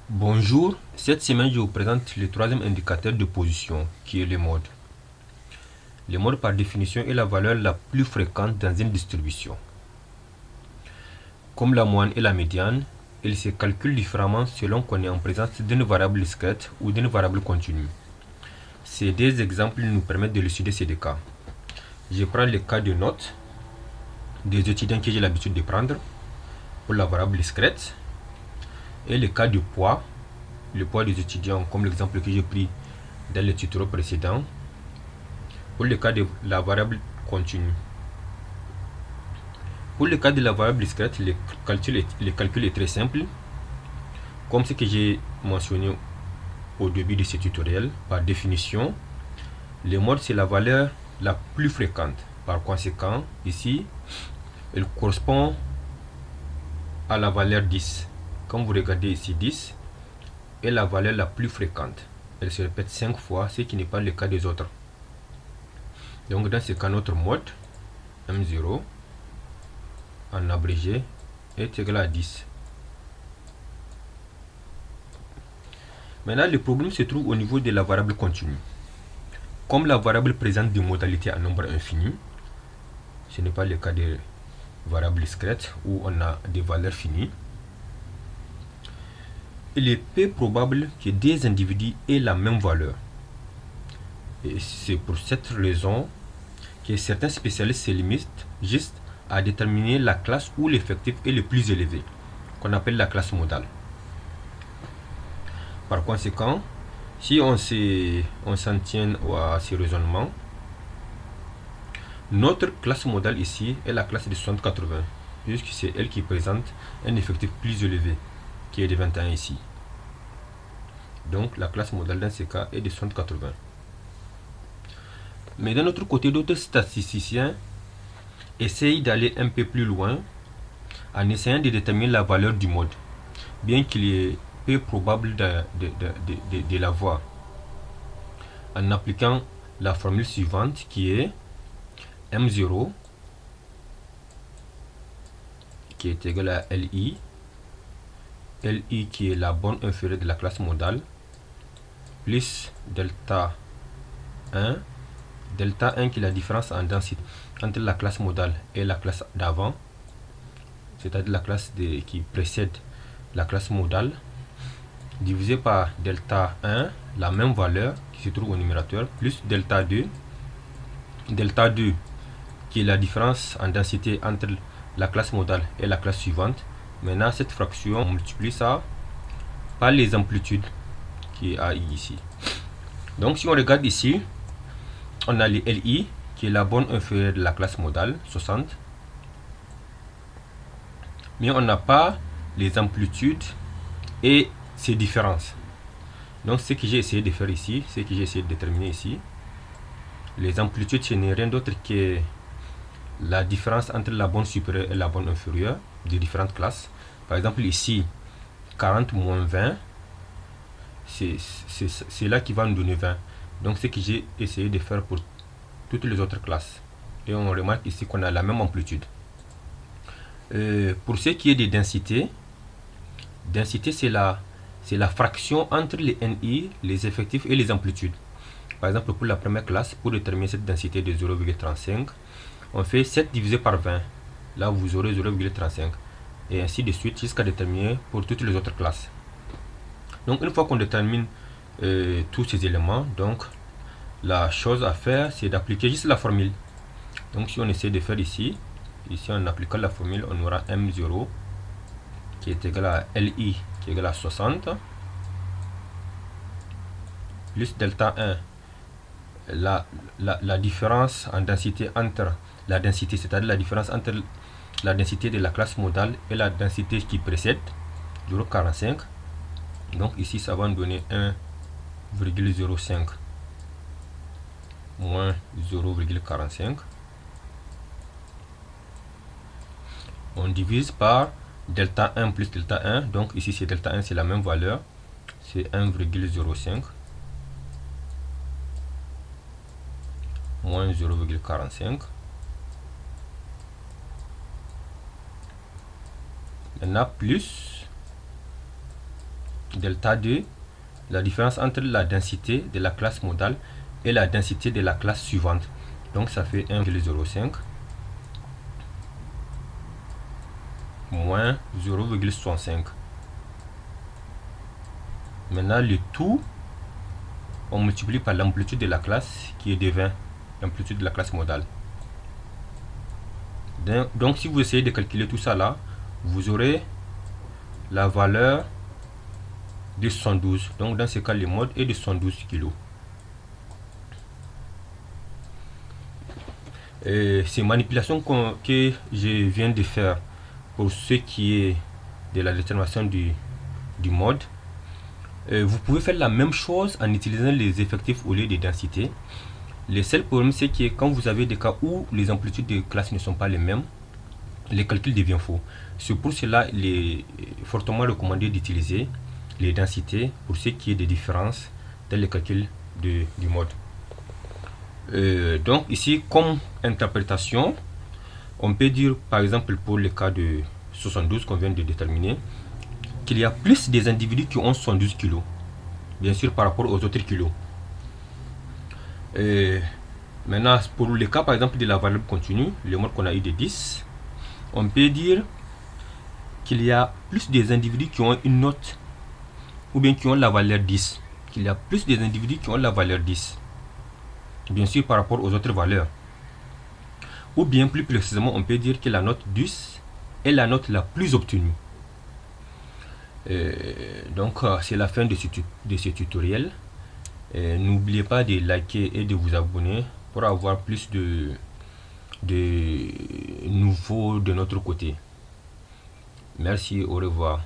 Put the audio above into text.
Bonjour, cette semaine je vous présente le troisième indicateur de position qui est le mode. Le mode par définition est la valeur la plus fréquente dans une distribution. Comme la moyenne et la médiane, il se calcule différemment selon qu'on est en présence d'une variable discrète ou d'une variable continue. Ces deux exemples nous permettent de d'élucider ces deux cas. Je prends le cas de notes des étudiants que j'ai l'habitude de prendre pour la variable discrète et le cas du poids, le poids des étudiants comme l'exemple que j'ai pris dans le tutoriel précédent pour le cas de la variable continue. Pour le cas de la variable discrète, le calcul est très simple, comme ce que j'ai mentionné au début de ce tutoriel. Par définition, le mode c'est la valeur la plus fréquente. Par conséquent, ici, elle correspond à la valeur 10. Comme vous regardez ici, 10 est la valeur la plus fréquente. Elle se répète 5 fois, ce qui n'est pas le cas des autres. Donc dans ce cas, notre mode M0 en abrégé est égal à 10. Maintenant, le problème se trouve au niveau de la variable continue. Comme la variable présente des modalités en nombre infini, ce n'est pas le cas des variables discrètes où on a des valeurs finies, il est peu probable que des individus aient la même valeur. Et c'est pour cette raison que certains spécialistes se limitent juste à déterminer la classe où l'effectif est le plus élevé, qu'on appelle la classe modale. Par conséquent, si on s'en tient à ce raisonnement, notre classe modale ici est la classe de 60-80, puisque c'est elle qui présente un effectif plus élevé, qui est de 21 ici. Donc la classe modale dans ce cas est de 60-80. Mais d'un autre côté, d'autres statisticiens essayent d'aller un peu plus loin en essayant de déterminer la valeur du mode, bien qu'il est peu probable de l'avoir, en appliquant la formule suivante qui est M0 qui est égal à LI, LI qui est la borne inférieure de la classe modale, plus delta 1, delta 1 qui est la différence en densité entre la classe modale et la classe d'avant, c'est-à-dire la classe qui précède la classe modale, divisé par delta 1, la même valeur qui se trouve au numérateur, plus delta 2 qui est la différence en densité entre la classe modale et la classe suivante. Maintenant, cette fraction, on multiplie ça par les amplitudes qui est AI ici. Donc, si on regarde ici, on a les LI qui est la borne inférieure de la classe modale, 60. Mais on n'a pas les amplitudes et ses différences. Donc, ce que j'ai essayé de faire ici, ce que j'ai essayé de déterminer ici, les amplitudes, ce n'est rien d'autre que la différence entre la borne supérieure et la borne inférieure de différentes classes. Par exemple, ici, 40 moins 20, c'est là qui va nous donner 20. Donc, ce que j'ai essayé de faire pour toutes les autres classes. Et on remarque ici qu'on a la même amplitude. Pour ce qui est des densités, densité c'est la fraction entre les NI, les effectifs et les amplitudes. Par exemple, pour la première classe, pour déterminer cette densité de 0,35, on fait 7 divisé par 20. Là, vous aurez 0,35. Et ainsi de suite jusqu'à déterminer pour toutes les autres classes. Donc, une fois qu'on détermine tous ces éléments, donc la chose à faire, c'est d'appliquer juste la formule. Donc, si on essaie de faire ici en appliquant la formule, on aura M0 qui est égal à LI qui est égal à 60 plus delta 1, la différence en densité entre la densité, c'est-à-dire la différence entre la densité de la classe modale et la densité qui précède, 0,45. Donc ici, ça va nous donner 1,05 moins 0,45. On divise par delta 1 plus delta 1. Donc ici, c'est delta 1, c'est la même valeur. C'est 1,05 moins 0,45. Maintenant, plus delta 2, la différence entre la densité de la classe modale et la densité de la classe suivante. Donc ça fait 1,05 moins 0,65. Maintenant le tout, on multiplie par l'amplitude de la classe qui est de 20, l'amplitude de la classe modale. Donc si vous essayez de calculer tout ça là, vous aurez la valeur de 112. Donc dans ce cas, le mode est de 112 kg. Ces manipulations que je viens de faire pour ce qui est de la détermination du mode, vous pouvez faire la même chose en utilisant les effectifs au lieu des densités. Le seul problème, c'est que quand vous avez des cas où les amplitudes de classe ne sont pas les mêmes, le calcul devient faux. C'est pour cela il est fortement recommandé d'utiliser les densités pour ce qui est des différences dans le calcul du mode. Donc ici, comme interprétation, on peut dire par exemple pour le cas de 72 qu'on vient de déterminer, qu'il y a plus des individus qui ont 72 kg, bien sûr par rapport aux autres kilos. Maintenant, pour le cas par exemple de la variable continue, le mode qu'on a eu de 10, on peut dire qu'il y a plus des individus qui ont une note, ou bien qui ont la valeur 10, qu'il y a plus des individus qui ont la valeur 10, bien sûr par rapport aux autres valeurs. Ou bien plus précisément, on peut dire que la note 10 est la note la plus obtenue. Donc c'est la fin de ce tutoriel. N'oubliez pas de liker et de vous abonner pour avoir plus de nouveaux de notre côté. Merci, au revoir.